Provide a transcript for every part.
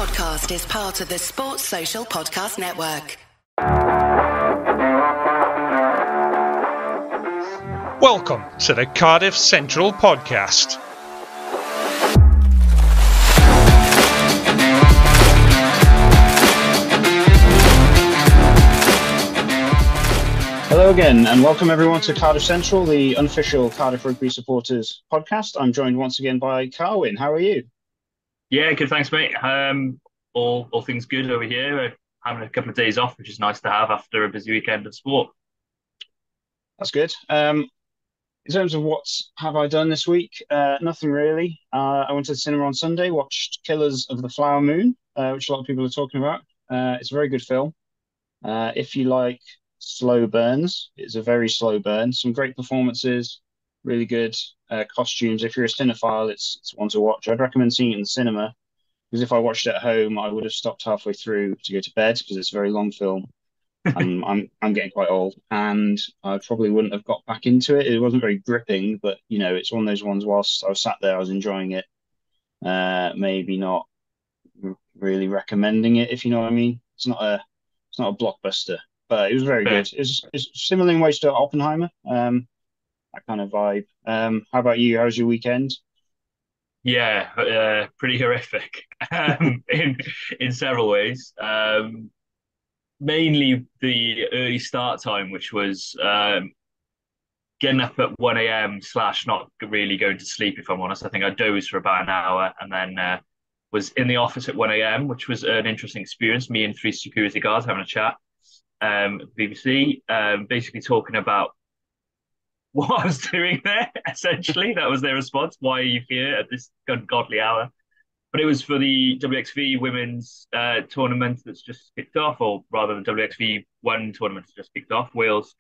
podcast is part of the Sports Social Podcast Network. Welcome to the Cardiff Central Podcast. Hello again, and welcome everyone to Cardiff Central, the unofficial Cardiff Rugby Supporters podcast. I'm joined once again by Carwyn. How are you? Yeah, good. Thanks, mate. All things good over here. Having a couple of days off, which is nice to have after a busy weekend of sport. That's good. In terms of what have I done this week, nothing really. I went to the cinema on Sunday, watched Killers of the Flower Moon, which a lot of people are talking about. It's a very good film. If you like slow burns, it's a very slow burn. Some great performances, really good costumes. If you're a cinephile, it's one to watch. I'd recommend seeing it in the cinema, because if I watched it at home, I would have stopped halfway through to go to bed because it's a very long film. I'm getting quite old, and I probably wouldn't have got back into it. It wasn't very gripping, but it's one of those ones. Whilst I was sat there, I was enjoying it. Maybe not really recommending it, if you know what I mean. It's not a blockbuster, but it was very good. It's similar in ways to Oppenheimer. That kind of vibe. How about you? How was your weekend? Yeah, pretty horrific in several ways. Mainly the early start time, which was getting up at 1 a.m. / not really going to sleep, if I'm honest. I think I dozed for about an hour and then was in the office at 1 a.m., which was an interesting experience. Me and 3 security guards having a chat. BBC, basically talking about what I was doing there, essentially. That was their response. Why are you here at this ungodly hour? But it was for the WXV women's tournament that's just kicked off, or rather the WXV 1 tournament has just kicked off. Wales,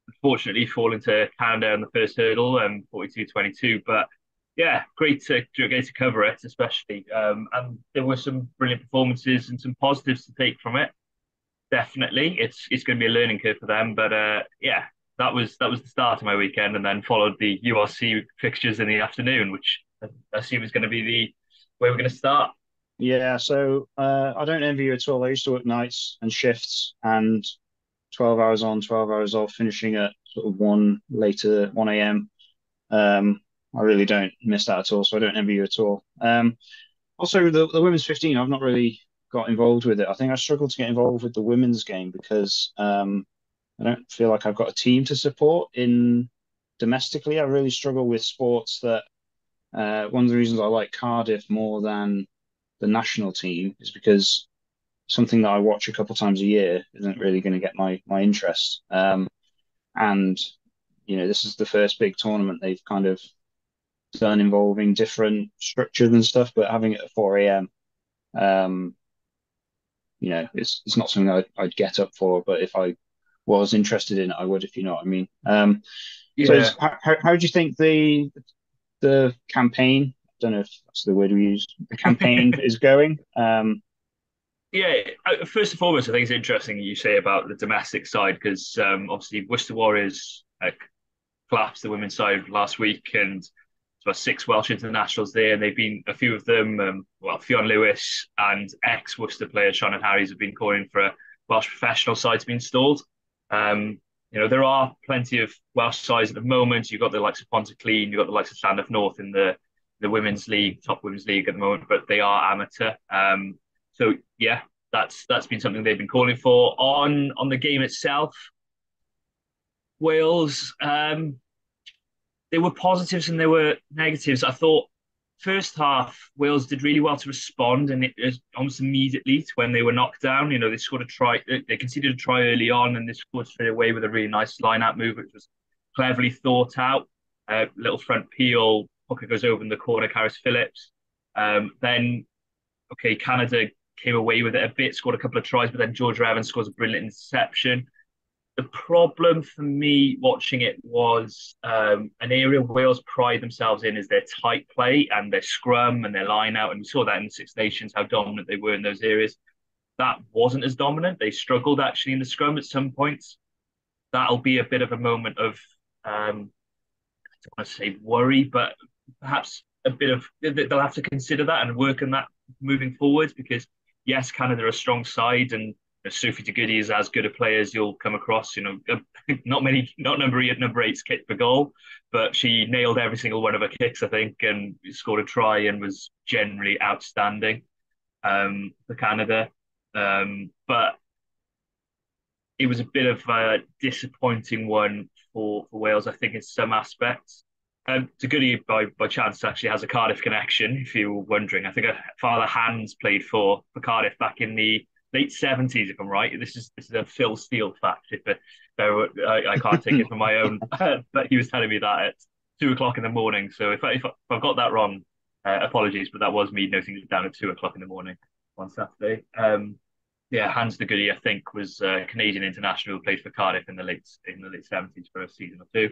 unfortunately, falling to Canada in the first hurdle, 42-22. But yeah, great to get to cover it, especially. And there were some brilliant performances and some positives to take from it. Definitely, it's going to be a learning curve for them. But yeah, that was the start of my weekend, and then followed the URC fixtures in the afternoon, which I assume is going to be the way we're going to start. Yeah, so I don't envy you at all. I used to work nights and shifts, and 12 hours on, 12 hours off, finishing at sort of 1 a.m. I really don't miss that at all, so I don't envy you at all. Also, the women's 15, I've not really got involved with it. I think I struggled to get involved with the women's game because I don't feel like I've got a team to support in domestically. I really struggle with sports that one of the reasons I like Cardiff more than the national team is because something that I watch a couple times a year isn't really going to get my interest. And this is the first big tournament they've kind of done involving different structures and stuff, but having it at 4 a.m. It's not something I'd get up for, but if I was interested in it, I would, if you know what I mean. Yeah. So how do you think the campaign, I don't know if that's the word we use, the campaign is going? Yeah, first and foremost, I think it's interesting you say about the domestic side, because obviously Worcester Warriors collapsed the women's side last week, and there's about 6 Welsh internationals there, and they've been, a few of them, Fionn Lewis and ex-Worcester player Shannon Harries have been calling for a Welsh professional side to be installed. There are plenty of Welsh sides at the moment. You've got the likes of Pontyclun, you've got the likes of Llandaff North in the women's league, top women's league at the moment, but they are amateur. So yeah, that's been something they've been calling for. On the game itself, Wales, there were positives and there were negatives. I thought first half Wales did really well to respond, and it was almost immediately to when they were knocked down. They scored a try. They conceded a try early on, and they scored straight away with a really nice line-out move, which was cleverly thought out. Little front peel, hooker goes over in the corner, Carys Phillips. Then, Canada came away with it a bit, scored a couple of tries, but then Georgia Evans scores a brilliant interception. The problem for me watching it was an area Wales pride themselves in is their tight play and their scrum and their line out. And we saw that in the Six Nations, how dominant they were in those areas. That wasn't as dominant. They struggled actually in the scrum at some points. That'll be a bit of a moment of, I don't want to say worry, but perhaps a bit of, they'll have to consider that and work on that moving forward, because yes, Canada are a strong side, and Sophie de Goede is as good a player as you'll come across. Not number eight's kick for goal, but she nailed every single one of her kicks, I think, and scored a try and was generally outstanding for Canada. But it was a bit of a disappointing one for Wales, I think, in some aspects. De Goede, by chance, actually has a Cardiff connection, if you were wondering. I think her father Hans played for Cardiff back in the late 70s, if I'm right. This is a Phil Steele fact. I can't take it from my own, but he was telling me that at 2 o'clock in the morning. So if I've got that wrong, apologies, but that was me noting it down at 2 o'clock in the morning on Saturday. Yeah, Hans de Goede, I think, was a Canadian international who played for Cardiff in the late 70s for a season or two.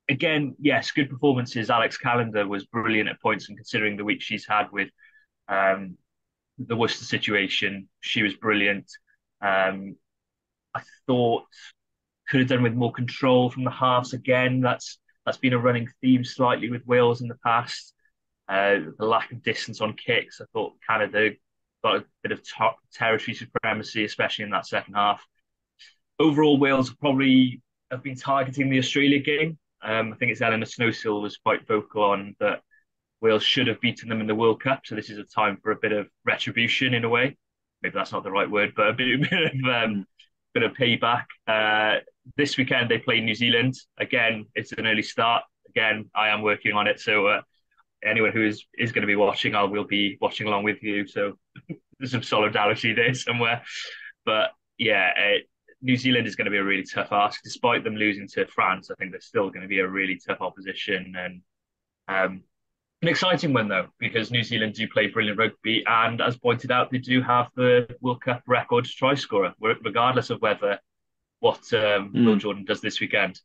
Again, yes, good performances. Alex Callender was brilliant at points, and considering the week she's had with the Worcester situation, she was brilliant. I thought could have done with more control from the halves again. That's been a running theme slightly with Wales in the past. The lack of distance on kicks. I thought Canada got a bit of territory supremacy, especially in that second half. Overall, Wales probably have been targeting the Australia game. I think it's Eleanor Snowsill was quite vocal on that Wales should have beaten them in the World Cup. So this is a time for a bit of retribution in a way. Maybe that's not the right word, but a bit of payback. This weekend they play New Zealand. Again, it's an early start. Again, I am working on it. So anyone who is going to be watching, I will be watching along with you. So there's some solidarity there somewhere. But yeah, New Zealand is going to be a really tough ask. Despite them losing to France, I think they're still going to be a really tough opposition. And an exciting one, though, because New Zealand do play brilliant rugby. And as pointed out, they do have the World Cup record try scorer, regardless of what Will Jordan does this weekend.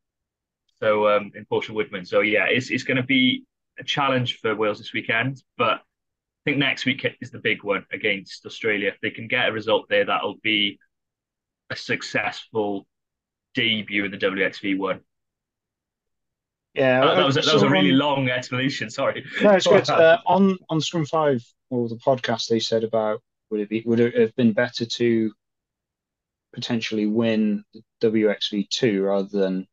So in Portia Woodman. So yeah, it's going to be a challenge for Wales this weekend, but I think next week is the big one against Australia. If they can get a result there, that'll be a successful debut in the WXV1. Yeah, that was a really long explanation. Sorry. No, it's good. On Scrum 5 or the podcast, they said about would it have been better to potentially win the WXV2 rather than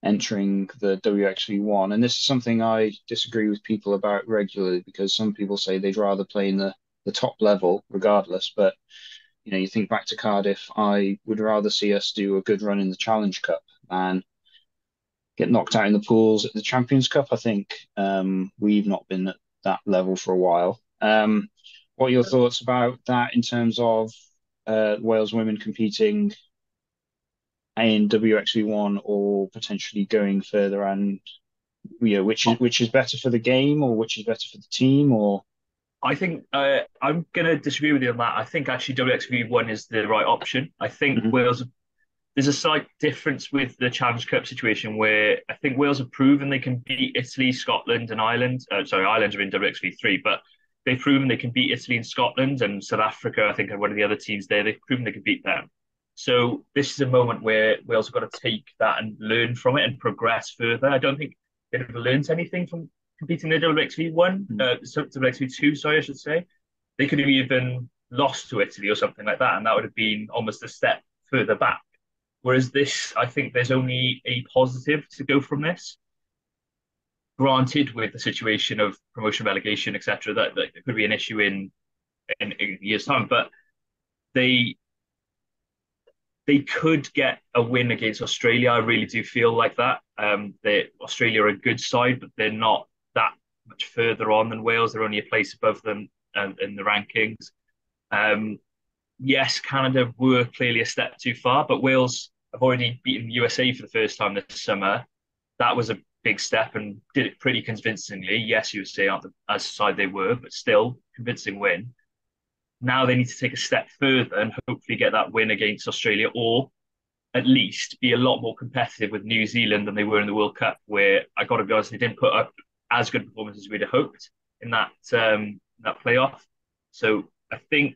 entering the WXV1, and this is something I disagree with people about regularly, because some people say they'd rather play in the top level regardless. But you think back to Cardiff, I would rather see us do a good run in the Challenge Cup than get knocked out in the pools at the Champions Cup. I think we've not been at that level for a while. What are your thoughts about that in terms of Wales women competing in WXV1 or potentially going further, and which is better for the game, or which is better for the team? Or I think I'm going to disagree with you on that. I think actually WXV1 is the right option. I think Wales, there's a slight difference with the Challenge Cup situation where I think Wales have proven they can beat Italy, Scotland and Ireland. Ireland are in WXV3, but they've proven they can beat Italy and Scotland, and South Africa, I think, are one of the other teams there. They've proven they can beat them. So this is a moment where Wales have got to take that and learn from it and progress further. I don't think they've learned anything from competing in the WXV1, WXV2, sorry, I should say. They could have even lost to Italy or something like that, and that would have been almost a step further back. Whereas this, I think there's only a positive to go from this. Granted, with the situation of promotion, relegation, etc., that there could be an issue in a year's time, but they could get a win against Australia. I really do feel like that. Australia are a good side, but they're not that much further on than Wales. They're only a place above them in the rankings. Yes, Canada were clearly a step too far, but Wales have already beaten USA for the first time this summer. That was a big step and did it pretty convincingly. Yes, USA aren't as side they were, but still convincing win. Now they need to take a step further and hopefully get that win against Australia, or at least be a lot more competitive with New Zealand than they were in the World Cup, where I got to be honest, they didn't put up as good performances as we'd have hoped in that playoff. So I think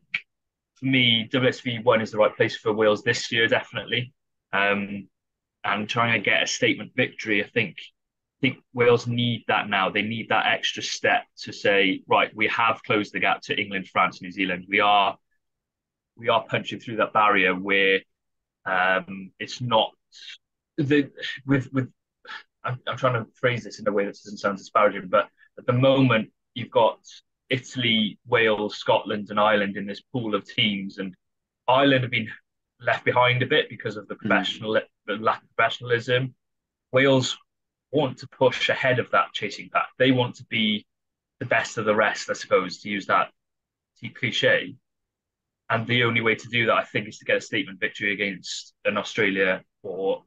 for me, WXV1 is the right place for Wales this year, definitely. And trying to get a statement victory, I think think Wales need that now. They need that extra step to say, right, we have closed the gap to England, France, New Zealand. We are punching through that barrier where it's not the with I'm trying to phrase this in a way that doesn't sound disparaging, but at the moment you've got Italy, Wales, Scotland, and Ireland in this pool of teams, and Ireland have been left behind a bit because of the lack of professionalism. Wales want to push ahead of that chasing pack. They want to be the best of the rest, I suppose, to use that cliche. And the only way to do that, I think, is to get a statement victory against an Australia or,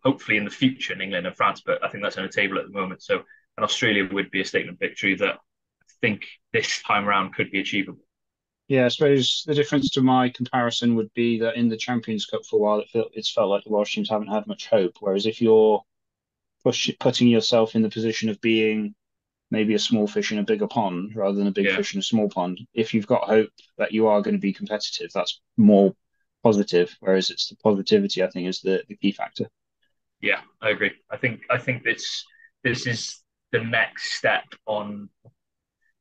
hopefully in the future in England and France. But I think that's on the table at the moment. So an Australia would be a statement victory that I think this time around could be achievable. Yeah, I suppose the difference to my comparison would be that in the Champions Cup for a while, it's felt like the Welsh teams haven't had much hope. Whereas if you're putting yourself in the position of being maybe a small fish in a bigger pond rather than a big fish in a small pond, if you've got hope that you are going to be competitive, that's more positive. Whereas it's the positivity, I think, is the key factor. Yeah, I agree. I think this is the next step on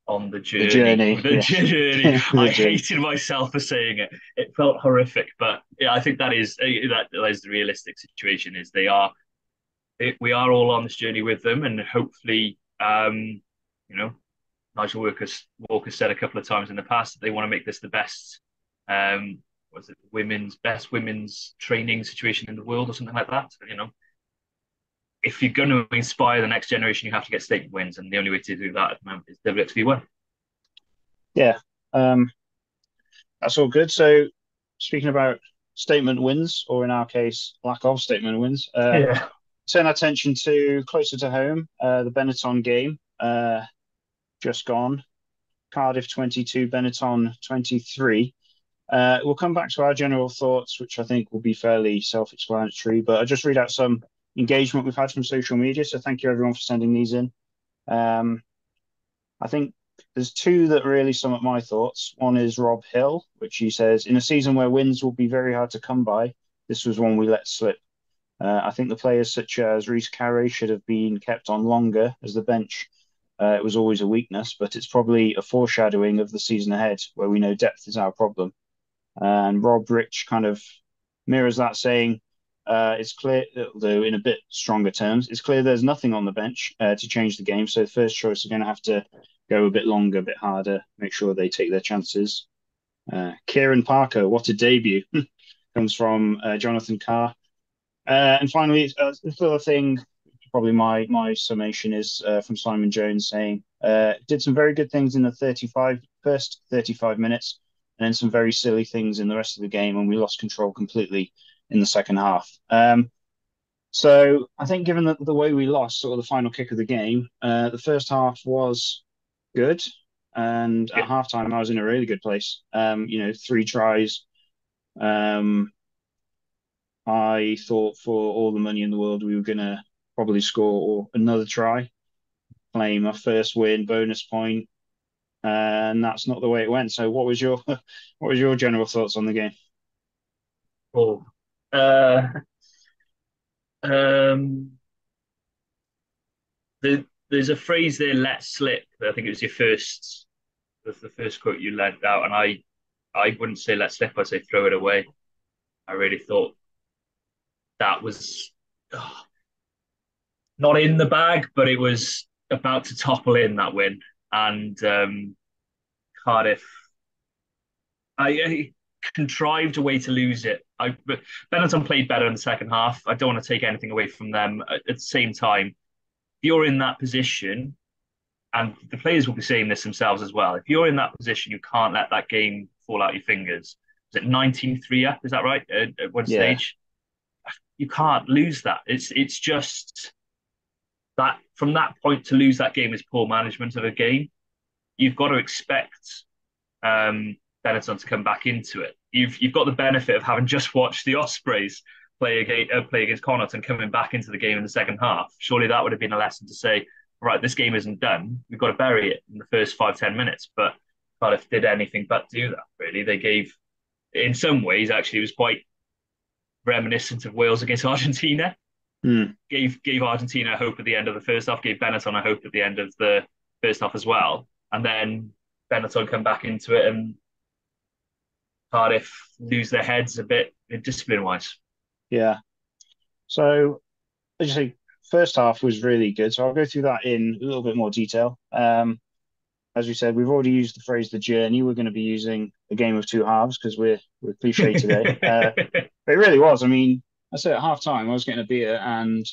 the journey. The journey. I hated myself for saying it. It felt horrific, but yeah, I think that is the realistic situation. Is we are all on this journey with them, and hopefully, Nigel Walker said a couple of times in the past that they want to make this the best, was it best women's training situation in the world or something like that. If you're going to inspire the next generation, you have to get statement wins, and the only way to do that at the moment is WXV1. Yeah, that's all good. So, speaking about statement wins, or in our case, lack of statement wins, turn our attention to closer to home, the Benetton game, just gone. Cardiff 22, Benetton 23. We'll come back to our general thoughts, which I think will be fairly self-explanatory, but I'll just read out some engagement we've had from social media. So thank you everyone for sending these in. I think there's two that really sum up my thoughts. One is Rob Hill, which he says, in a season where wins will be very hard to come by, this was one we let slip. I think the players such as Rhys Carré should have been kept on longer as the bench. It was always a weakness, but it's probably a foreshadowing of the season ahead where we know depth is our problem. And Rob Rich kind of mirrors that, saying, it's clear, though in a bit stronger terms, it's clear there's nothing on the bench to change the game. So the first choice are going to have to go a bit longer, a bit harder, make sure they take their chances. Kieran Parker, what a debut, comes from Jonathan Carr. And finally, the other thing, probably my summation is from Simon Jones saying, did some very good things in the first 35 minutes, and then some very silly things in the rest of the game, and we lost control completely in the second half. So I think given the way we lost, sort of the final kick of the game, the first half was good. And at halftime, I was in a really good place. 3 tries. I thought for all the money in the world, we were going to probably score another try, claim our first win, bonus point. And that's not the way it went. So what was your general thoughts on the game? There's a phrase there, let slip. I think it was the first quote you let out, and I wouldn't say let slip, I'd say throw it away. I really thought that was not in the bag, but it was about to topple in, that win. And Cardiff, I contrived a way to lose it. Benetton played better in the second half. I don't want to take anything away from them. At the same time, if you're in that position, and the players will be saying this themselves as well, if you're in that position, you can't let that game fall out your fingers. Is it 19-3 up? Is that right? At one stage? You can't lose that. It's just that from that point to lose that game is poor management of a game. You've got to expect Benetton to come back into it. You've got the benefit of having just watched the Ospreys play against Connacht and coming back into the game in the second half. Surely that would have been a lesson to say, right, this game isn't done. We've got to bury it in the first 5-10 minutes. But Cardiff did anything but do that, really. They gave, in some ways, actually, it was quite reminiscent of Wales against Argentina. Gave Argentina hope at the end of the first half, gave Benetton a hope at the end of the first half as well. And then Benetton come back into it and Cardiff lose their heads a bit discipline-wise. Yeah. So, as you say, first half was really good. So I'll go through that in a little bit more detail. As we said, we've already used the phrase "the journey." We're going to be using a game of two halves because we're cliche today. But it really was. I mean, I said at half time I was getting a beer and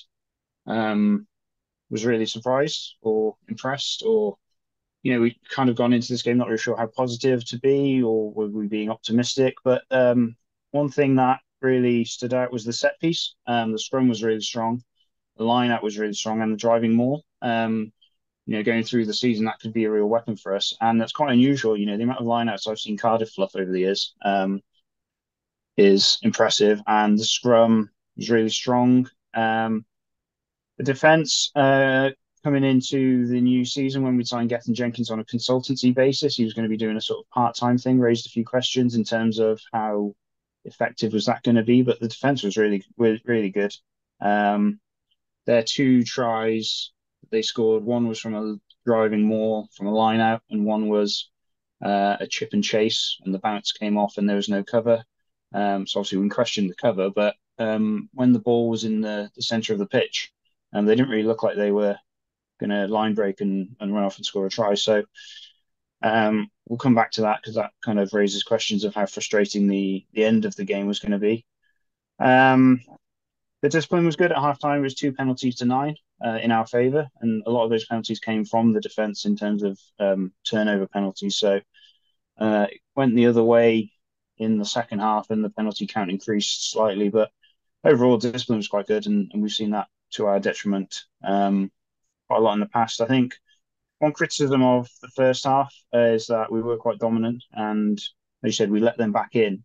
was really surprised or impressed, or we kind of gone into this game not really sure how positive to be, or were we being optimistic. But one thing that really stood out was the set piece. The scrum was really strong, the line out was really strong, and the driving more. Going through the season, that could be a real weapon for us, and that's quite unusual. The amount of lineouts I've seen Cardiff fluff over the years is impressive, and the scrum was really strong. The defence coming into the new season, when we signed Gethin Jenkins on a consultancy basis, he was going to be doing a sort of part-time thing. Raised a few questions in terms of how effective was that going to be, but the defence was really good. Their two tries they scored, one was from a driving more from a line out, and one was a chip and chase, and the bounce came off and there was no cover. So obviously we can question the cover, but when the ball was in the centre of the pitch, they didn't really look like they were going to line break and run off and score a try. So we'll come back to that because that kind of raises questions of how frustrating the end of the game was going to be. The discipline was good at halftime. It was 2 penalties to 9 in our favour, and a lot of those penalties came from the defence in terms of turnover penalties. So it went the other way in the second half, and the penalty count increased slightly. But overall, discipline was quite good, and we've seen that to our detriment quite a lot in the past. I think one criticism of the first half is that we were quite dominant, and as you said, we let them back in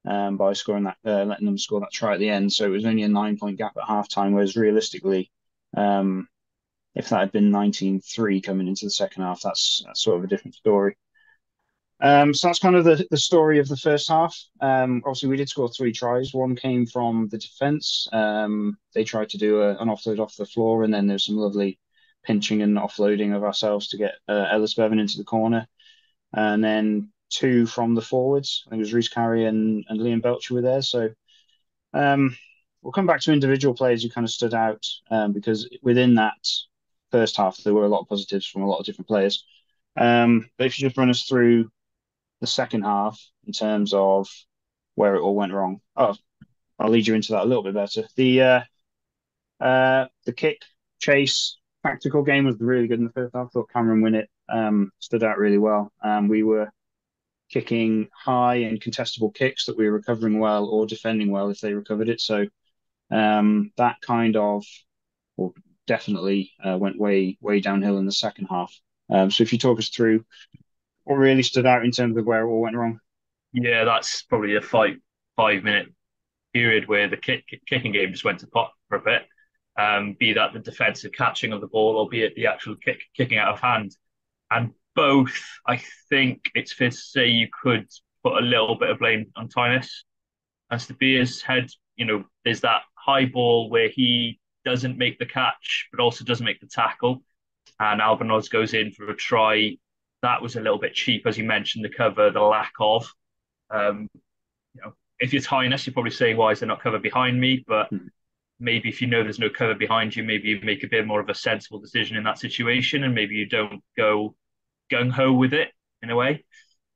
by scoring that, letting them score that try at the end. So it was only a 9-point gap at halftime, whereas realistically, if that had been 19-3 coming into the second half, that's sort of a different story. So that's kind of the story of the first half. Obviously, we did score 3 tries. One came from the defence. They tried to do an offload off the floor, and then there's some lovely pinching and offloading of ourselves to get Ellis Bevan into the corner. And then 2 from the forwards. I think it was Reece Carey and Liam Belcher were there. So we'll come back to individual players who kind of stood out because within that first half, there were a lot of positives from a lot of different players. But if you just run us through the second half in terms of where it all went wrong. I'll lead you into that a little bit better. The kick chase tactical game was really good in the first half. I thought Cameron Winnett stood out really well. We were kicking high and contestable kicks that we were recovering well or defending well if they recovered it. So that kind of definitely went way downhill in the second half. So if you talk us through what really stood out in terms of where it all went wrong. Yeah, that's probably a 5-minute period where the kicking game just went to pot for a bit. Be that the defensive catching of the ball, or be it the actual kicking out of hand. And both, I think it's fair to say you could put a little bit of blame on Tynes. As De Beers head, there's that high ball where he doesn't make the catch, but also doesn't make the tackle. And Albornoz goes in for a try. That was a little bit cheap, as you mentioned, the cover, the lack of. If you're Tynes, you're probably saying, why is there not cover behind me? But maybe if you know there's no cover behind you, maybe you make a bit more of a sensible decision in that situation, and maybe you don't go gung-ho with it in a way.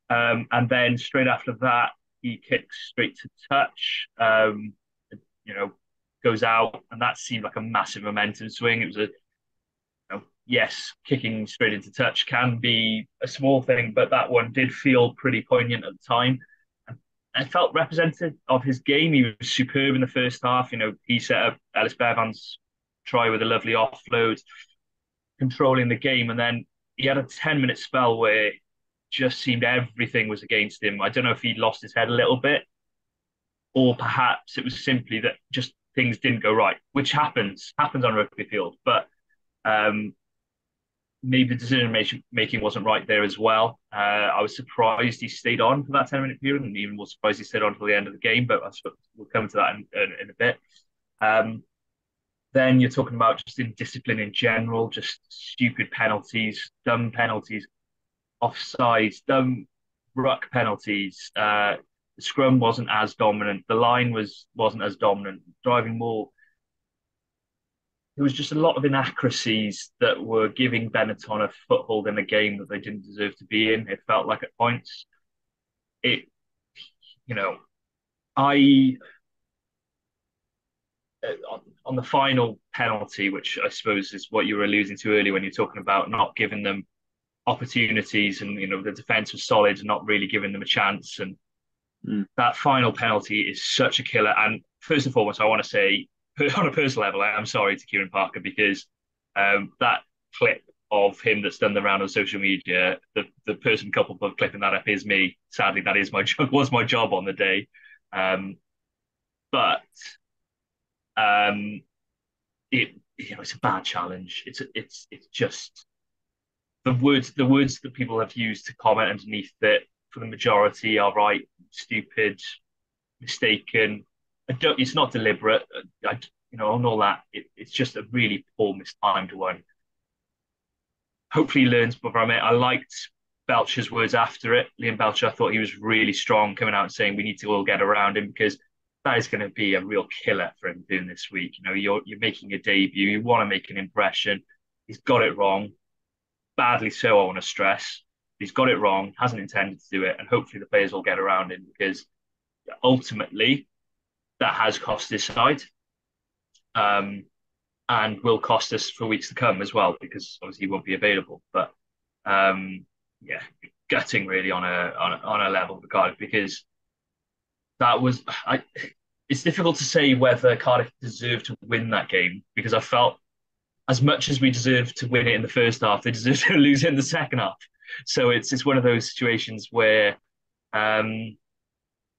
And then straight after that, he kicks straight to touch, goes out, and that seemed like a massive momentum swing. It was yes, kicking straight into touch can be a small thing, but that one did feel pretty poignant at the time. And I felt representative of his game. He was superb in the first half. He set up Ellis Bevan's try with a lovely offload, controlling the game. And then he had a 10-minute spell where it just seemed everything was against him. I don't know if he lost his head a little bit, or perhaps it was simply that just things didn't go right, which happens on rugby field. But maybe the decision making wasn't right there as well. I was surprised he stayed on for that 10-minute period, and even more surprised he stayed on till the end of the game. But we'll come to that in a bit. Then you're talking about just indiscipline in general, just stupid penalties, dumb penalties, offsides, dumb ruck penalties. The scrum wasn't as dominant. The line wasn't as dominant. Driving more. There was just a lot of inaccuracies that were giving Benetton a foothold in a game that they didn't deserve to be in. It felt like at points. It, you know, I on the final penalty, which I suppose is what you were alluding to earlier when you're talking about not giving them opportunities, and the defense was solid and not really giving them a chance. And that final penalty is such a killer. And first and foremost, I want to say, on a personal level, I'm sorry to Kieran Parker, because that clip of him that's done the round on social media, the person coupled with clipping that up is me. Sadly, that is was my job on the day. But it's a bad challenge. It's just the words that people have used to comment underneath it for the majority are right, stupid, mistaken. It's not deliberate. On all that, it's just a really poor, mistimed one. Hopefully, he learns from it. I liked Belcher's words after it. Liam Belcher, I thought he was really strong, coming out and saying we need to all get around him, because that is going to be a real killer for him doing this week. You're making a debut. You want to make an impression. He's got it wrong, badly so. I want to stress he's got it wrong. Hasn't intended to do it, and hopefully the players will get around him, because ultimately that has cost his side, and will cost us for weeks to come as well, because obviously he won't be available. But gutting really on a level with Cardiff, because that was it's difficult to say whether Cardiff deserved to win that game, because I felt as much as we deserved to win it in the first half, they deserved to lose it in the second half. So it's one of those situations where, in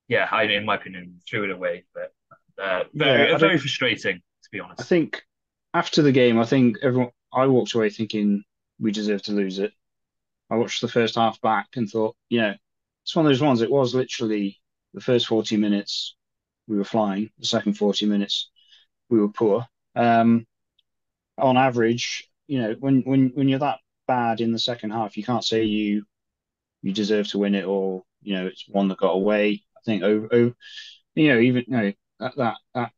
my opinion, threw it away. But very frustrating, to be honest. I think after the game, I walked away thinking we deserved to lose it. I watched the first half back and thought, it's one of those ones. It was literally the first 40 minutes we were flying. The second 40 minutes we were poor. On average, when you're that bad in the second half, you can't say you deserve to win it, or it's one that got away. I think that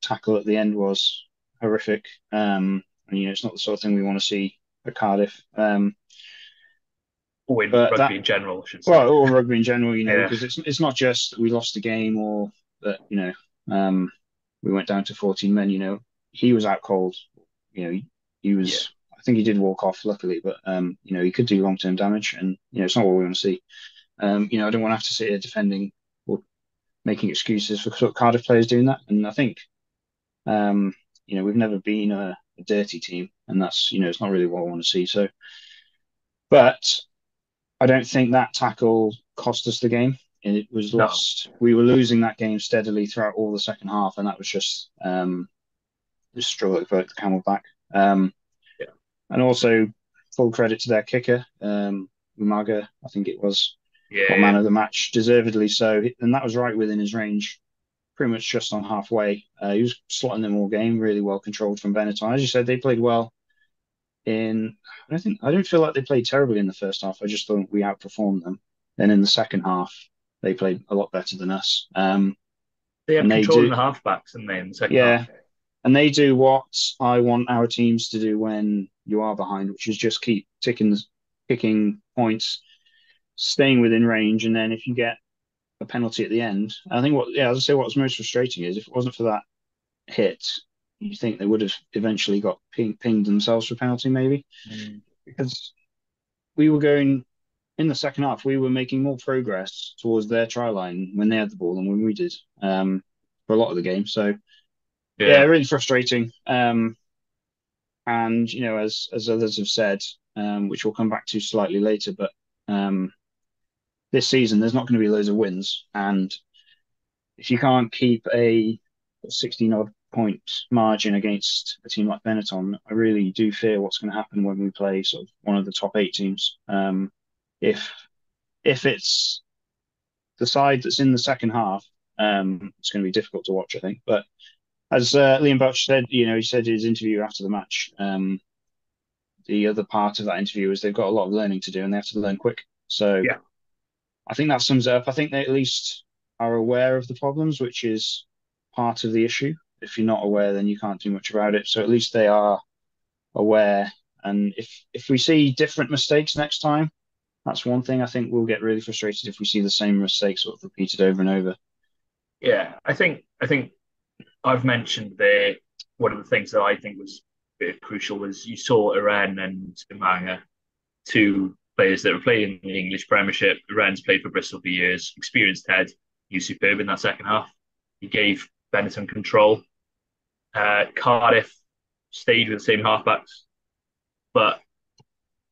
tackle at the end was horrific. It's not the sort of thing we want to see at Cardiff. Or in rugby in general, I should say. Well, or rugby in general, because it's not just we lost a game, or that we went down to 14 men. He was out cold. He was. Yeah. I think he did walk off, luckily, but he could do long-term damage, and it's not what we want to see. I don't want to have to sit here defending or making excuses for Cardiff players doing that. And I think we've never been a dirty team, and that's it's not really what I want to see. So, but I don't think that tackle cost us the game. It was lost. We were losing that game steadily throughout all the second half, and that was just the straw that broke the camel back. And also, full credit to their kicker, Umaga, I think it was, man of the match, deservedly so. And that was right within his range, pretty much just on halfway. He was slotting them all game, really well controlled from Benetton. As you said, they played well. I don't feel like they played terribly in the first half. I just thought we outperformed them. Then in the second half, they played a lot better than us. They had control in the halfbacks, didn't they, in the second half? And they do what I want our teams to do when you are behind, which is just keep kicking points, staying within range, and then if you get a penalty at the end, I think what's most frustrating is if it wasn't for that hit, you think they would have eventually got pinged themselves for penalty, maybe, because we were going in the second half. We were making more progress towards their try line when they had the ball than when we did for a lot of the game. So really frustrating. And as others have said, which we'll come back to slightly later, but this season there's not going to be loads of wins, and if you can't keep a 16-odd point margin against a team like Benetton, I really do fear what's going to happen when we play sort of one of the top 8 teams. If it's the side that's in the second half, it's going to be difficult to watch, I think. But as Liam Butch said, he said in his interview after the match, the other part of that interview is they've got a lot of learning to do and they have to learn quick. So Yeah. I think that sums it up. I think they at least are aware of the problems, which is part of the issue. If you're not aware, then you can't do much about it. So at least they are aware. And if we see different mistakes next time, that's one thing. I think we'll get really frustrated if we see the same mistakes sort of repeated over and over. Yeah, I think I've mentioned there one of the things that I think was a bit crucial was you saw Iran and Imanga, two players that were playing in the English Premiership. Iran's played for Bristol for years, experienced head. He was superb in that second half. He gave Benetton control. Cardiff stayed with the same halfbacks, but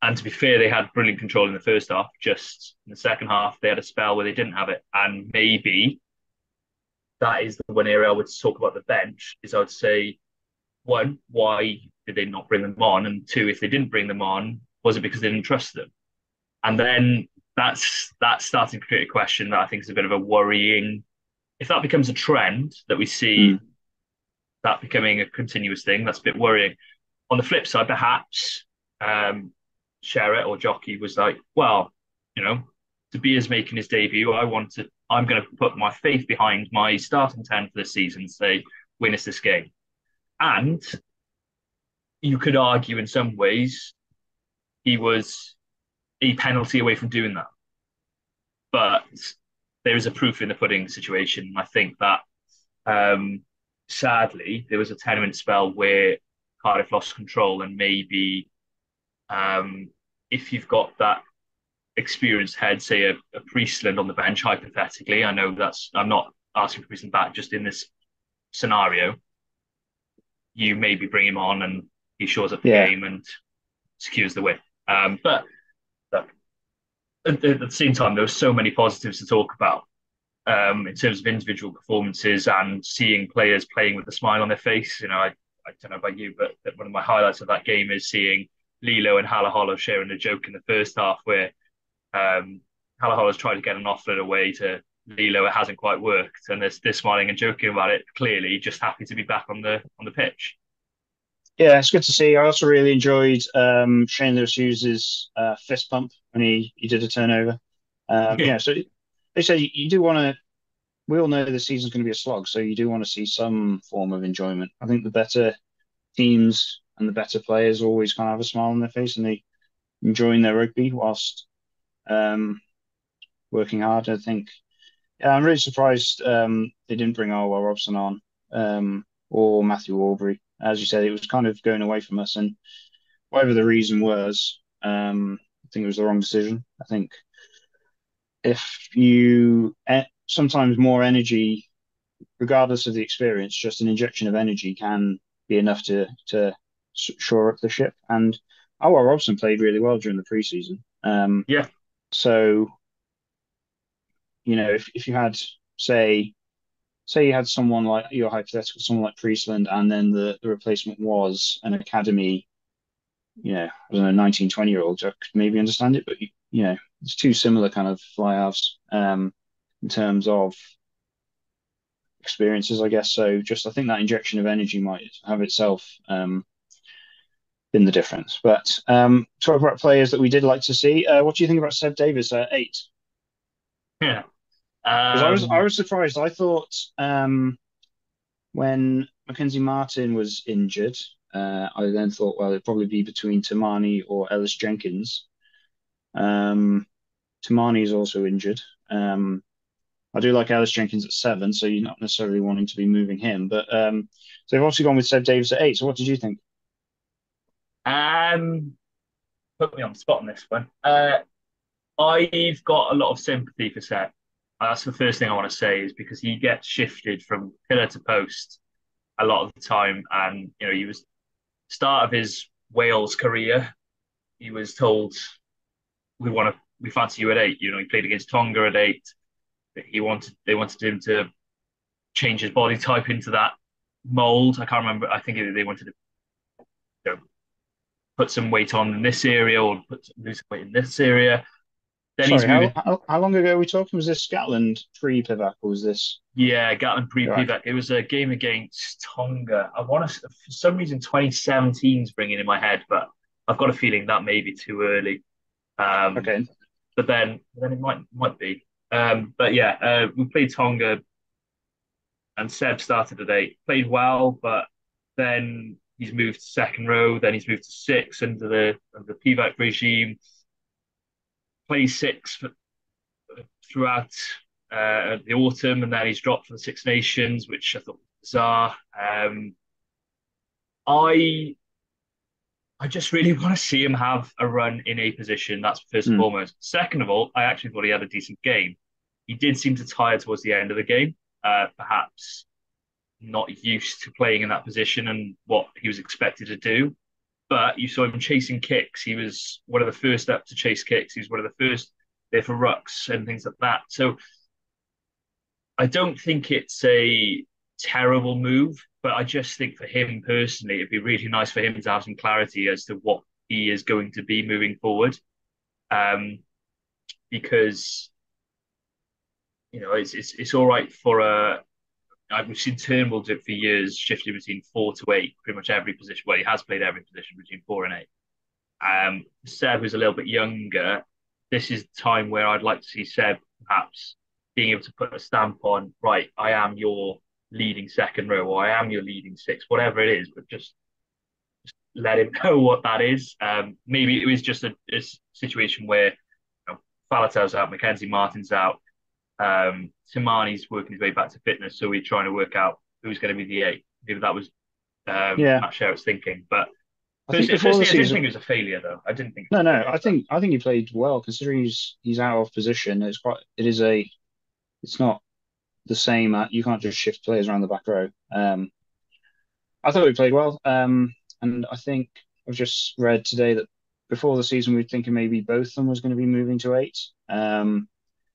and to be fair, they had brilliant control in the first half. Just in the second half, they had a spell where they didn't have it, and maybe that is the one area I would talk about the bench. Is I would say, one, why did they not bring them on? And two, if they didn't bring them on, was it because they didn't trust them? And then that's starting to create a question that I think is a bit of a worrying. If that becomes a trend that we see that becoming a continuous thing, that's a bit worrying. On the flip side, perhaps Sherratt or Jockey was like, well, De Beers making his debut, I'm going to put my faith behind my starting 10 for this season and say, win us this game. And you could argue in some ways he was a penalty away from doing that. But there is a proof in the pudding situation. I think that sadly, there was a 10-minute spell where Cardiff lost control, and maybe if you've got that experienced head, say a Priestland on the bench, hypothetically, I know I'm not asking for Priestland back just in this scenario, you maybe bring him on and he shows up the game and secures the win. But look, at the same time, there were so many positives to talk about in terms of individual performances and seeing players playing with a smile on their face. I don't know about you, but one of my highlights of that game is seeing Lilo and Halaholo sharing a joke in the first half where Halaholo's tried to get an offload away to Lilo. It hasn't quite worked, and they're smiling and joking about it. Clearly, just happy to be back on the pitch. Yeah, it's good to see. I also really enjoyed Shane Lewis Hughes' fist pump when he did a turnover. So they say you do want to. We all know the season's going to be a slog, so you do want to see some form of enjoyment. I think the better teams and the better players always kind of have a smile on their face and they enjoying their rugby whilst working hard. I think I'm really surprised they didn't bring Arwell Robson on or Matthew Aubrey. As you said, it was kind of going away from us, and whatever the reason was, I think it was the wrong decision. I think if you sometimes more energy, regardless of the experience, just an injection of energy can be enough to shore up the ship. And Arwell Robson played really well during the preseason. So, if you had, say you had someone like your hypothetical, someone like Priestland, and then the replacement was an academy, I don't know, 19, 20-year-old, I could maybe understand it, but it's two similar kind of fly halves in terms of experiences, I guess. So I think that injection of energy might have itself been the difference. But talk about players that we did like to see. What do you think about Seb Davies at 8? Yeah. Because I was surprised. I thought when Mackenzie Martin was injured, I then thought, well, it'd probably be between Tamani or Ellis Jenkins. Tamani is also injured. I do like Ellis Jenkins at 7, so you're not necessarily wanting to be moving him. But so they've obviously gone with Seb Davies at 8. So what did you think? Put me on the spot on this one. I've got a lot of sympathy for Seb. That's the first thing I want to say, is because he gets shifted from pillar to post a lot of the time. And, he was start of his Wales career. He was told, we fancy you at 8. He played against Tonga at 8. They wanted him to change his body type into that mold. I can't remember. I think they wanted to put some weight on in this area or lose some weight in this area. Then he's Sorry, moving. how long ago are we talking? Was this Scotland pre-Pivac or was this Yeah, Gatland right? pre-Pivac. It was a game against Tonga. I want to, for some reason, 2017 is bringing in my head, but I've got a feeling that may be too early. Um, Okay. but then it might be. But yeah, we played Tonga, and Seb started at 8, played well, but then he's moved to second row, then he's moved to 6 under the Pivac regime. Plays 6 throughout the autumn, and then he's dropped for the Six Nations, which I thought was bizarre. I I just really want to see him have a run in a position. That's first and Hmm. foremost. Second of all, I actually thought he had a decent game. He did seem to tire towards the end of the game, perhaps not used to playing in that position and what he was expected to do. But you saw him chasing kicks. He was one of the first up to chase kicks. He was one of the first there for rucks and things like that. So I don't think it's a terrible move, but I just think for him personally, it'd be really nice for him to have some clarity as to what he is going to be moving forward. Um, because it's all right for a. We've seen Turnbull do it for years, shifting between 4 to 8, pretty much every position. Well, he has played every position between 4 and 8. Seb, who's a little bit younger, this is the time where I'd like to see Seb perhaps being able to put a stamp on, right, I am your leading second row, or I am your leading six, whatever it is, but just let him know what that is. Maybe it was just a situation where Faletau's out, Mackenzie Martin's out, Timani's working his way back to fitness, so we're trying to work out who's going to be the 8. Maybe that was Yeah. Matt Sherritt's thinking, but I think before the Firstly, I didn't think season, it was a failure, though. I didn't think it no, was a no, failure. I think he played well considering he's out of position. It's not the same. You can't just shift players around the back row. I thought he played well. And I think I've just read today that before the season, we were thinking maybe both of them was going to be moving to 8.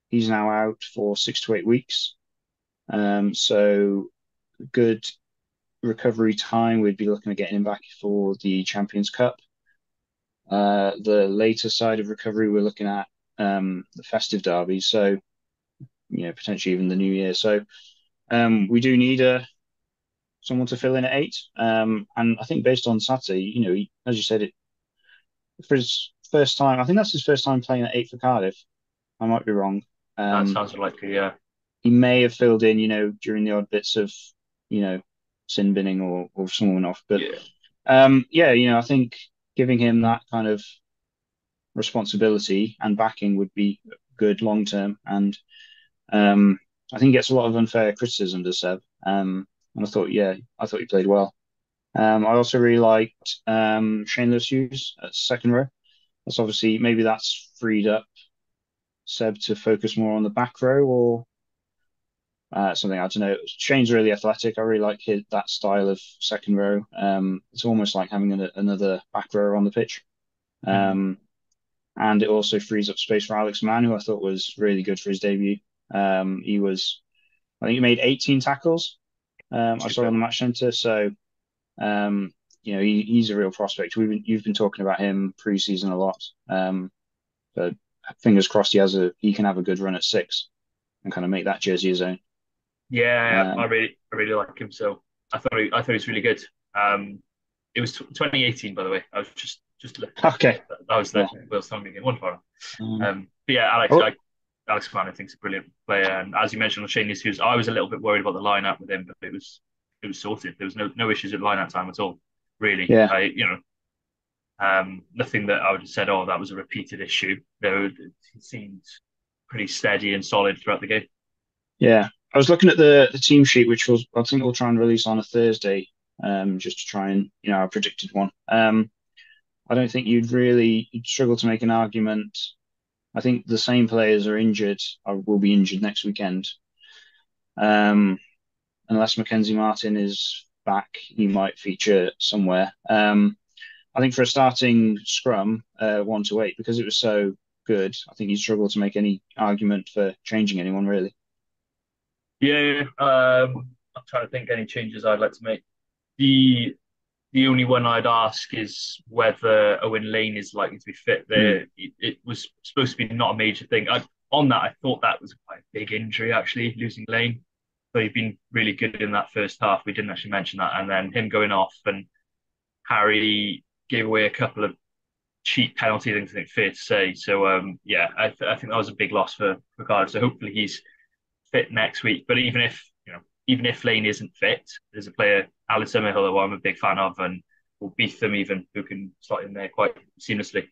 He's now out for 6 to 8 weeks. So good recovery time. We'd be looking at getting him back for the Champions Cup. The later side of recovery, we're looking at the festive derby. So, potentially even the New Year. So, we do need someone to fill in at 8. And I think based on Saturday, as you said, for his first time, I think that's his first time playing at 8 for Cardiff. I might be wrong. That Um, sounds likely, yeah. he may have filled in, during the odd bits of, you know, sin binning or someone off. But Yeah. yeah, I think giving him that kind of responsibility and backing would be good long term. And I think he gets a lot of unfair criticism, does Seb. And I thought he played well. I also really liked Shane Lewis Hughes at second row. Maybe that's freed up Seb to focus more on the back row or something. I don't know. Shane's really athletic. I really like that style of second row. It's almost like having another back row on the pitch. Mhm. Um, and it also frees up space for Alex Mann, who I thought was really good for his debut. I think he made 18 tackles. I saw on the Super. match centre. So, um, he's a real prospect. You've been talking about him pre-season a lot. But fingers crossed he can have a good run at 6 and kind of make that jersey his own. Yeah, Um, I really like him. So I thought he was really good. It was 2018, by the way. I was just looking at okay. that was the Well, Wales Tonga game, one for. um, But yeah, oh, Alex Mann, I think, is a brilliant player. And as you mentioned on Shane Hughes, I was a little bit worried about the lineup with him, but it was sorted. There was no issues at lineup time at all, really. yeah, Nothing that I would have said, oh, that was a repeated issue. Though it seemed pretty steady and solid throughout the game. yeah. I was looking at the team sheet, which I think we'll try and release on a Thursday, just to try and our predicted one. I don't think you'd struggle to make an argument. I think the same players are injured or will be injured next weekend. Um, unless Mackenzie Martin is back, he might feature somewhere. I think for a starting scrum, 1 to 8, because it was so good, I think you'd struggle to make any argument for changing anyone really. Yeah, I'm trying to think any changes I'd like to make. The The only one I'd ask is whether Owen Lane is likely to be fit. Mm. There, it was supposed to be not a major thing. On that, I thought that was quite a big injury, actually, losing Lane. So he'd been really good in that first half. We didn't actually mention that. And then him going off, and Harry gave away a couple of cheap penalties, I think fair to say. So, yeah, I think that was a big loss for Cardiff. So hopefully he's fit next week. But even if Lane isn't fit, there's a player, Alan Summerhill, who I'm a big fan of, and will beat them even, who can slot in there quite seamlessly.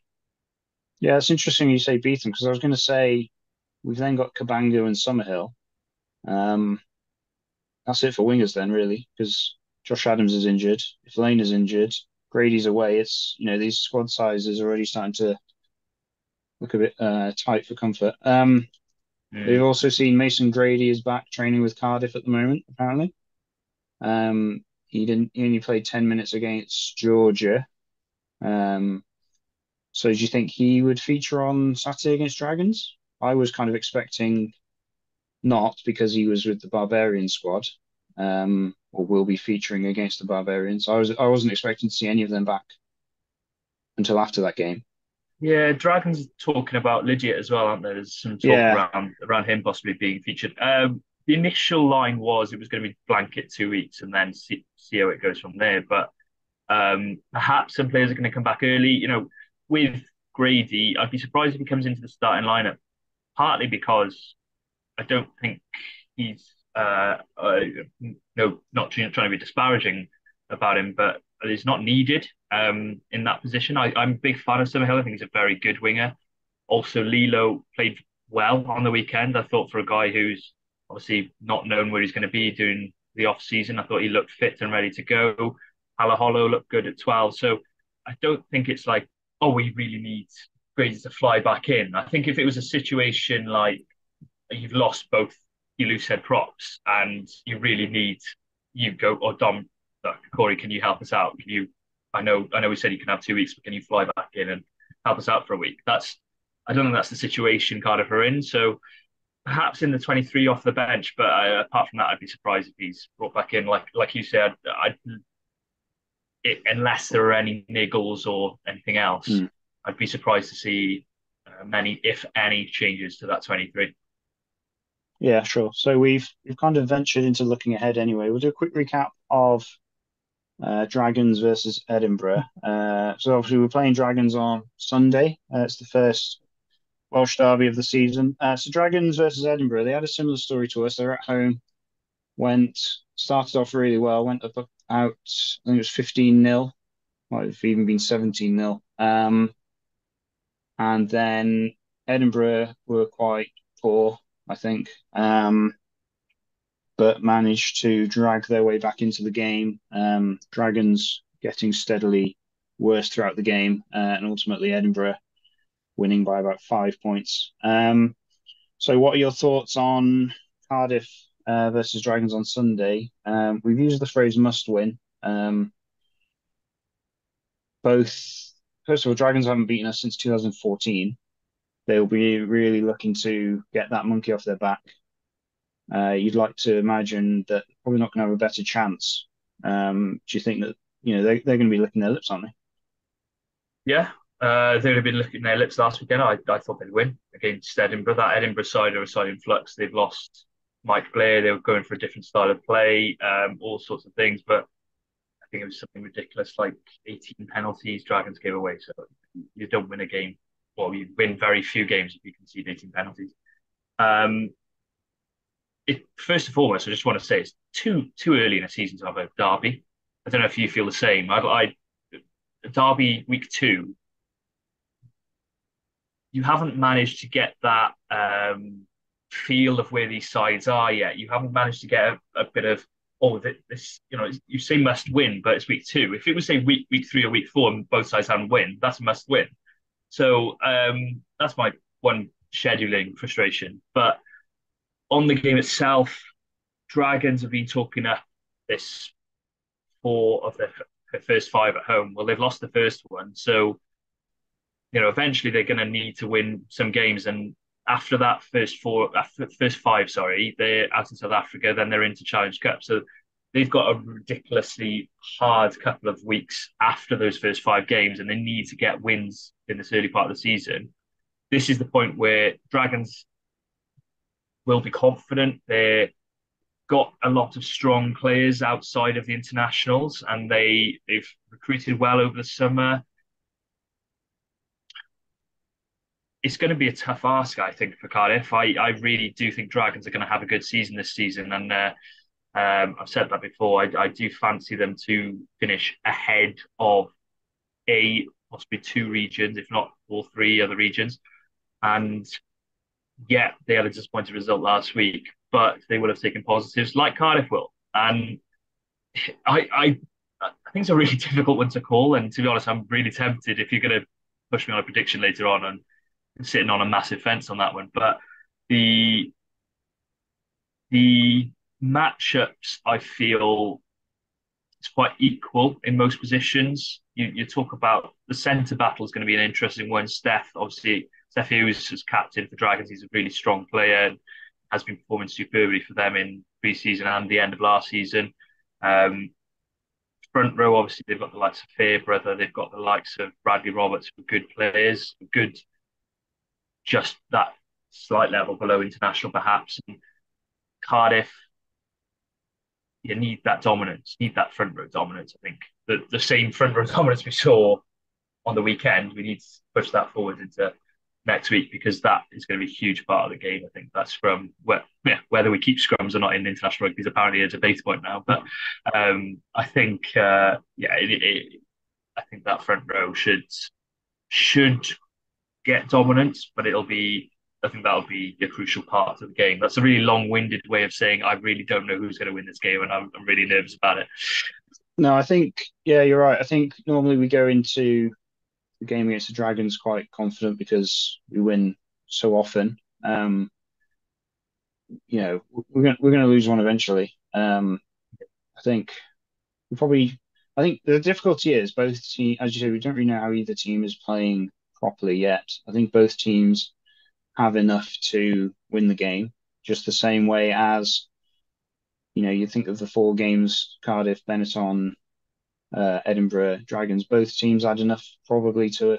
Yeah, it's interesting you say beat them, because I was going to say we've then got Cabango and Summerhill. Um, that's it for wingers then, really, because Josh Adams is injured. If Lane is injured, Grady's away. It's these squad sizes are already starting to look a bit tight for comfort. We've also seen Mason Grady is back training with Cardiff at the moment, apparently. He only played 10 minutes against Georgia. So do you think he would feature on Saturday against Dragons? I was kind of expecting not, because he was with the Barbarian squad, or will be featuring against the Barbarians. I wasn't expecting to see any of them back until after that game. Yeah, Dragons talking about Lydiate as well, aren't there? There's some talk Yeah, around him possibly being featured. The initial line was it was going to be blanket 2 weeks and then see how it goes from there. But perhaps some players are going to come back early. With Grady, I'd be surprised if he comes into the starting lineup, partly because I don't think he's no, not trying to be disparaging about him, but he's not needed in that position. I'm a big fan of Summerhill. I think he's a very good winger. Also, Lilo played well on the weekend. I thought, for a guy who's obviously not known where he's going to be during the off season, I thought he looked fit and ready to go. Halaholo looked good at 12. So I don't think it's like, oh, we really need Grady to fly back in. I think if it was a situation like you've lost both your loose head props and you really need Hugo or Dom, look, Corey, can you help us out? Can you? I know we said you can have 2 weeks, but can you fly back in and help us out for a week? I don't think that's the situation Cardiff are in. So perhaps in the 23 off the bench, but apart from that, I'd be surprised if he's brought back in. Like you said, unless there are any niggles or anything else, mm. I'd be surprised to see many, if any, changes to that 23. Yeah, sure. So we've kind of ventured into looking ahead anyway. We'll do a quick recap of Dragons versus Edinburgh. So obviously we're playing Dragons on Sunday. It's the first Welsh derby of the season. So Dragons versus Edinburgh, they had a similar story to us. They're at home, started off really well, went out, I think it was 15-0, might have even been 17-0. And then Edinburgh were quite poor, I think, but managed to drag their way back into the game. Dragons getting steadily worse throughout the game, and ultimately Edinburgh winning by about 5 points. So what are your thoughts on Cardiff versus Dragons on Sunday? We've used the phrase must win. First of all, Dragons haven't beaten us since 2014. They'll be really looking to get that monkey off their back. You'd like to imagine that they're probably not going to have a better chance. Do you think that they're going to be licking their lips, aren't they? Yeah, they'd have been looking their lips last weekend. I thought they'd win against Edinburgh. That Edinburgh side are a side in flux. They've lost Mike Blair. They were going for a different style of play, all sorts of things. But I think it was something ridiculous, like 18 penalties Dragons gave away. So you don't win a game. Well, you win very few games if you concede 18 penalties. First and foremost, I just want to say it's too early in a season to have a derby. I don't know if you feel the same. Derby week 2, you haven't managed to get that feel of where these sides are yet. You haven't managed to get a bit of this. You say must win, but it's week 2. If it was say week 3 or week 4 and both sides haven't win, that's a must win. So that's my one scheduling frustration. But on the game itself, Dragons have been talking up this 4 of their first 5 at home. Well, they've lost the first one, so eventually they're going to need to win some games. And after that first 5, sorry, they're out in South Africa. Then they're into Challenge Cup. So they've got a ridiculously hard couple of weeks after those first 5 games, and they need to get wins in this early part of the season. This is the point where Dragons will be confident. They've got a lot of strong players outside of the internationals, and they've recruited well over the summer. It's going to be a tough ask, I think, for Cardiff. I really do think Dragons are going to have a good season this season, and I've said that before. I do fancy them to finish ahead of possibly 2 regions, if not all 3 other regions. And yeah, they had a disappointing result last week, but they will have taken positives like Cardiff will. And I think it's a really difficult one to call. And to be honest, I'm really tempted if you're going to push me on a prediction later on and sitting on a massive fence on that one. But the matchups, I feel, it's quite equal in most positions. You talk about the centre battle is going to be an interesting one. Steph Hughes is captain for Dragons. He's a really strong player and has been performing superbly for them in pre-season and the end of last season. Front row, obviously, they've got the likes of Fairbrother. They've got the likes of Bradley Roberts, who are good players, good, just that slight level below international, perhaps. And Cardiff, you need that dominance, need that front row dominance. I think the same front row dominance we saw on the weekend, we need to push that forward into next week, because that is going to be a huge part of the game. I think that scrum, whether we keep scrums or not in international rugby is apparently a debate point now. But I think, I think that front row should get dominance, but I think that'll be a crucial part of the game. That's a really long-winded way of saying I really don't know who's going to win this game, and I'm really nervous about it. No, I think, yeah, you're right. I think normally we go into the game against the Dragons quite confident because we win so often. We're going to lose one eventually. I think the difficulty is both teams, as you say, we don't really know how either team is playing properly yet. I think both teams have enough to win the game, just the same way as, you think of the 4 games, Cardiff, Benetton, Edinburgh, Dragons, both teams had enough probably to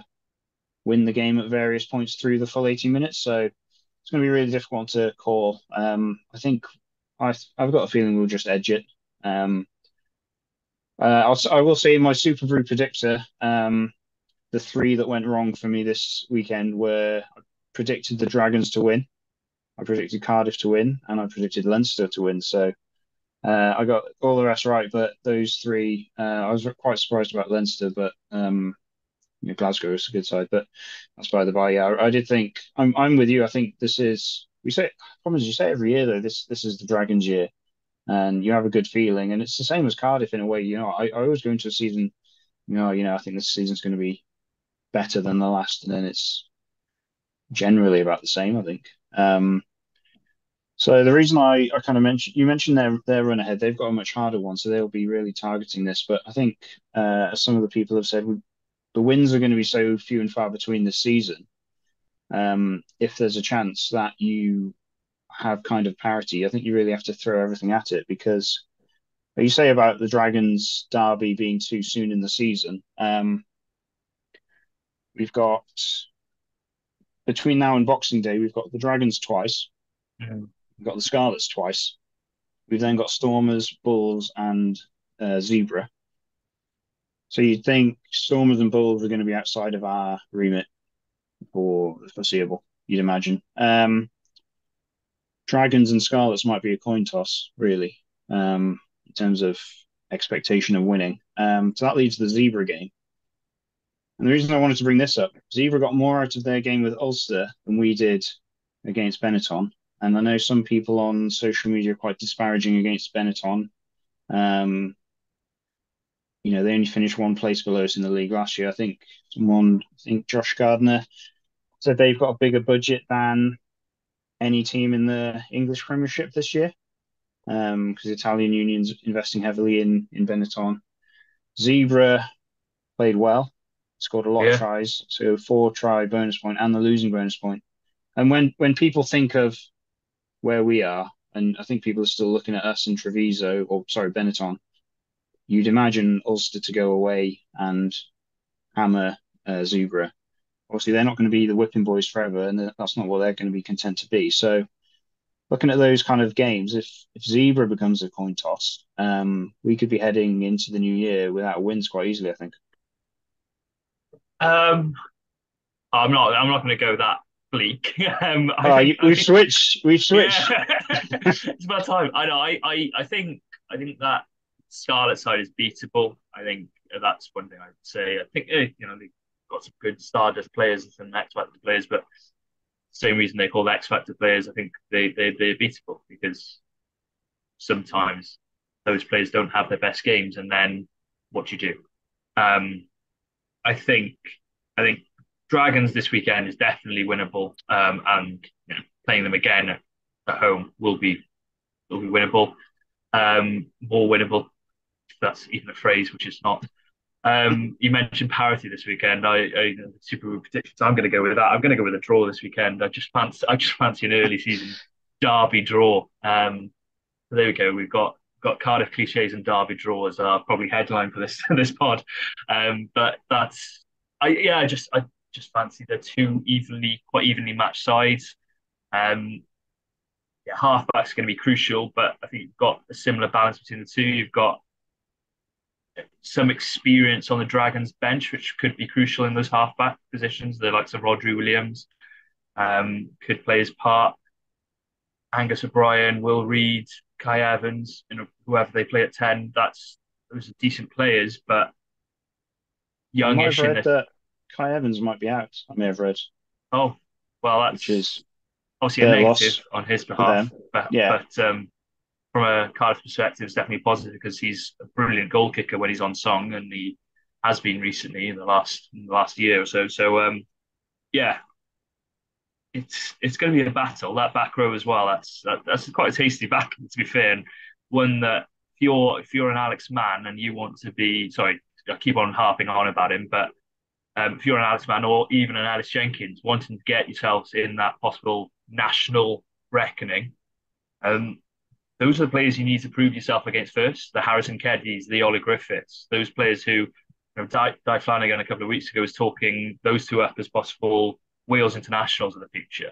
win the game at various points through the full 80 minutes. So it's going to be really difficult to call. I think I've got a feeling we'll just edge it. I will say my Super Brew predictor, the 3 that went wrong for me this weekend were I predicted the Dragons to win, I predicted Cardiff to win, and I predicted Leinster to win. So I got all the rest right, but those 3, I was quite surprised about Leinster, but Glasgow is a good side. But that's by the by. Yeah, I did think I'm with you. I think this is you say every year though. This is the Dragons' year, and you have a good feeling, and it's the same as Cardiff in a way. I always go into a season, I think this season's going to be better than the last, and then it's generally about the same, I think. So the reason I kind of mentioned their run ahead, they've got a much harder one, so they'll be really targeting this. But I think, as some of the people have said, the wins are going to be so few and far between this season. If there's a chance that you have kind of parity, I think you really have to throw everything at it, because you say about the Dragons derby being too soon in the season. We've got, between now and Boxing Day, we've got the Dragons twice. Mm. We've got the Scarlets twice. We've then got Stormers, Bulls, and Zebra. So you'd think Stormers and Bulls are going to be outside of our remit for the foreseeable, you'd imagine. Dragons and Scarlets might be a coin toss, really, in terms of expectation of winning. So that leaves the Zebra game. And the reason I wanted to bring this up, Zebra got more out of their game with Ulster than we did against Benetton. And I know some people on social media are quite disparaging against Benetton. They only finished 1 place below us in the league last year. I think Josh Gardner said they've got a bigger budget than any team in the English Premiership this year, because Italian Union's investing heavily in Benetton. Zebra played well, scored a lot of tries, so 4-try bonus point and the losing bonus point. And when people think of where we are, and I think people are still looking at us and Treviso, or sorry, Benetton. You'd imagine Ulster to go away and hammer Zebra. Obviously, they're not going to be the whipping boys forever, and that's not what they're going to be content to be. So, looking at those kind of games, if Zebra becomes a coin toss, we could be heading into the new year without wins quite easily, I think. Um, I'm not going to go that bleak. I We've think, switched. We've switched. yeah, it's about time. I know. I think that Scarlet side is beatable. I think that's one thing I'd say. I think they've got some good Stardust players and X Factor players, but same reason they call the X Factor players. I think they're beatable because sometimes those players don't have their best games, and then what do you do? Um, I think I think Dragons this weekend is definitely winnable, and playing them again at home will be winnable, more winnable. If that's even a phrase, which is not. You mentioned parity this weekend. I Super Bowl predictions. I'm going to go with that. I'm going to go with a draw this weekend. I just fancy an early season derby draw. So there we go. We've got Cardiff cliches and derby draw as our probably headline for this this pod. But that's I just fancy the two quite evenly matched sides. Um, yeah, halfback's going to be crucial, but I think you've got a similar balance between the two. You've got some experience on the Dragons bench, which could be crucial in those halfback positions. The likes of Rodri Williams could play his part. Angus O'Brien, Will Reed, Kai Evans, whoever they play at 10. Those are decent players, but I might have youngish in read the that Kai Evans might be out. I may have read, oh well, which is that's obviously a their negative loss on his for behalf, them. but Yeah, from a Cardiff perspective, it's definitely positive because he's a brilliant goal kicker when he's on song, and he has been recently in the last year or so. So yeah, it's going to be a battle. That back row as well. That's quite a tasty back, to be fair, and one that if you're an Alex Mann and you want to be sorry, I keep on harping on about him, but if you're an Alex Mann or even an Alice Jenkins wanting to get yourselves in that possible national reckoning, um, those are the players you need to prove yourself against first. The Harrison Keddies, the Ollie Griffiths, those players who, Di Flanagan a couple of weeks ago was talking those two up as possible Wales internationals of the future.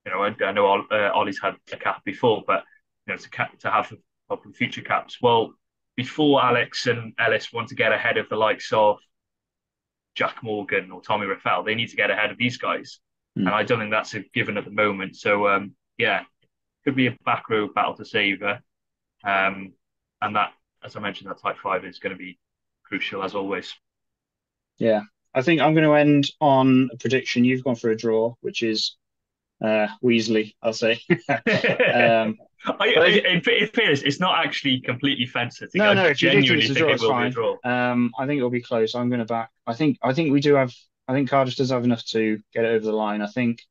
I know Ollie's had a cap before, but to have probably future caps. Well, before Alex and Ellis want to get ahead of the likes of Jack Morgan or Tommy Raffel, they need to get ahead of these guys, Hmm. and I don't think that's a given at the moment. So yeah, could be a back row battle to savour. And that, as I mentioned, that type five is going to be crucial as always. Yeah. I think I'm going to end on a prediction. You've gone for a draw, which is Weasley, I'll say. Um, but in fairness, it's not actually completely fence sitting. no, I no. If you do think genuinely it's a think draw, it it's will be a fine. draw. I think it'll be close. I'm going to back. I think we do have. I think Cardiff does have enough to get it over the line. I think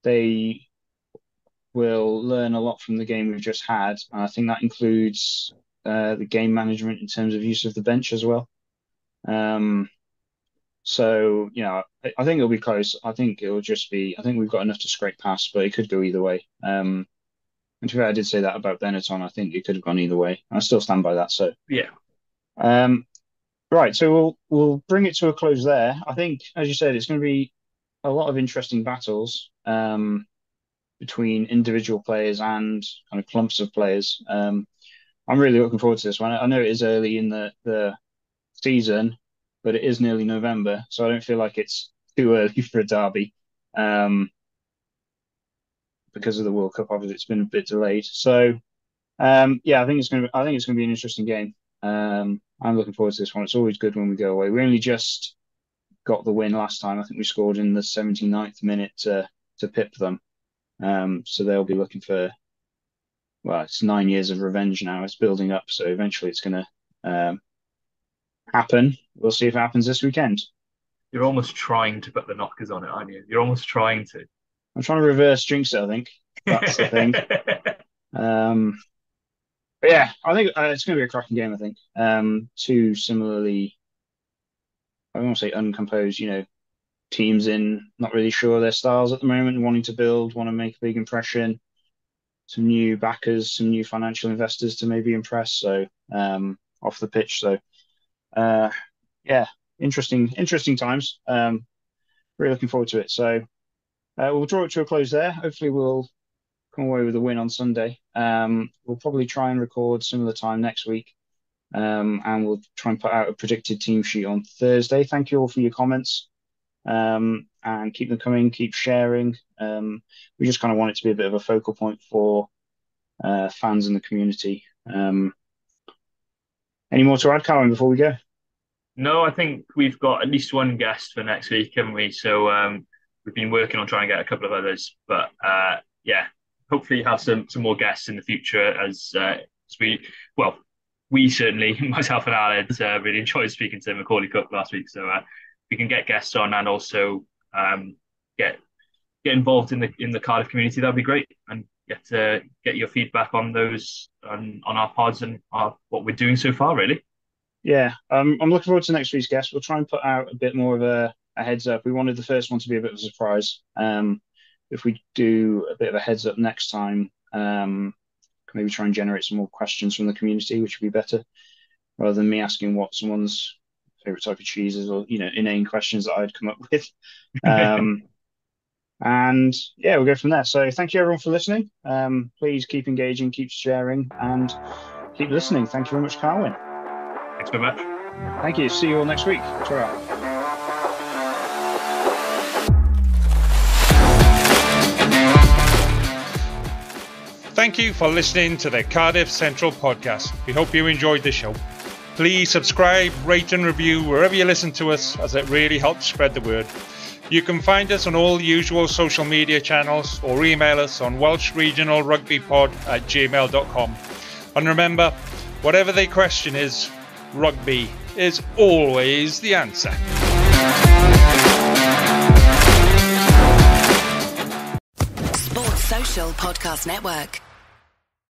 they will learn a lot from the game we've just had, and I think that includes the game management in terms of use of the bench as well. Um, so I think it'll be close. I think it'll just be. I think we've got enough to scrape past, but it could go either way. And to be fair, I did say that about Benetton. I think it could have gone either way. I still stand by that. So, Yeah, um, right. So we'll bring it to a close there. I think, as you said, it's going to be a lot of interesting battles between individual players and kind of clumps of players. I'm really looking forward to this one. I know it is early in the season, but it is nearly November, so I don't feel like it's too early for a derby. Um, because of the World Cup, obviously it's been a bit delayed. So yeah, I think it's gonna be an interesting game. I'm looking forward to this one. It's always good when we go away. We only just got the win last time. I think we scored in the 79th minute to pip them. So they'll be looking for it's 9 years of revenge now. It's building up, so eventually it's gonna happen. We'll see if it happens this weekend. you're almost trying to put the knockers on it, aren't you? You're almost trying to. I'm trying to reverse jinx it, I think. That's the thing. Um, but yeah, I think it's going to be a cracking game, I think. Two similarly, I don't want to say uncomposed, teams in not really sure of their styles at the moment, wanting to build, want to make a big impression. new backers, some new financial investors to maybe impress. So off the pitch. So yeah, interesting times. Really looking forward to it. So we'll draw it to a close there. Hopefully we'll come away with a win on Sunday. We'll probably try and record similar time next week. And we'll try and put out a predicted team sheet on Thursday. Thank you all for your comments. And keep them coming, keep sharing. We just kind of want it to be a bit of a focal point for fans in the community. Any more to add, Callum, before we go? No, I think we've got at least one guest for next week, haven't we? So we've been working on trying to get a couple of others, but yeah, hopefully have some more guests in the future as we certainly, myself and Alex, really enjoyed speaking to Macaulay Cook last week. So we can get guests on and also get involved in the Cardiff community. That'd be great, and get your feedback on those on our pods and what we're doing so far. Really. Yeah, I'm looking forward to next week's guest. We'll try and put out a bit more of a heads up. We wanted the first one to be a bit of a surprise. If we do a bit of a heads up next time, maybe try and generate some more questions from the community, which would be better, rather than me asking what someone's favorite type of cheese is, or inane questions that I'd come up with. And yeah, we'll go from there. So thank you everyone for listening. Please keep engaging, keep sharing, and keep listening. Thank you very much, Carwyn. Thanks very much. Thank you. See you all next week. Ciao. Thank you for listening to the Cardiff Central podcast. We hope you enjoyed the show. Please subscribe, rate and review wherever you listen to us, as it really helps spread the word. You can find us on all the usual social media channels or email us on welshregionalrugbypod@gmail.com. And remember, whatever the question is, rugby is always the answer. Sports Social Podcast Network.